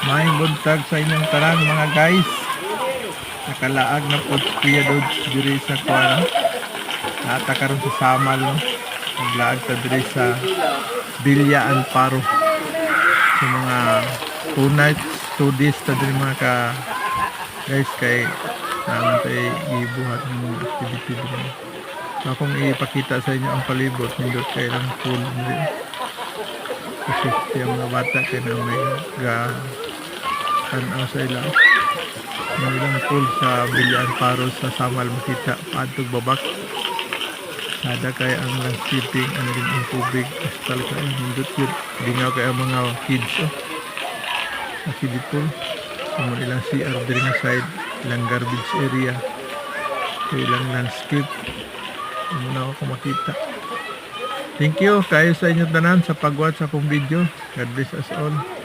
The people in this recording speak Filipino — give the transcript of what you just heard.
May buntag sa inyong tanan mga guys. Nakalaag na po Kuya Dodge diri sa kuwan. Nata karon sa Samal no. Naglaag ta diri sa Villa Amparo. Sa mga 2 nights, 2 days ta diri mga ka guys kay naman tayo ibuhat ng mga activity diri. So akong ipakita sa inyo ang palibot nindot kay lang pool diri. Kasi yung mga bata kay na may tanaw sa ilang may ilang pool sa Villa Amparo sa Samal makita paadtog babak sada kay ang landscaping ang din ang tubig astal kay nindot yun dingaw kay ang mga kids sa kiddie pool mo ilang CR diri nga side ilang garbage area ilang landscape mo na ako makita. Thank you kayo sa inyo tanan sa pag-watch sa akong video. God bless us all.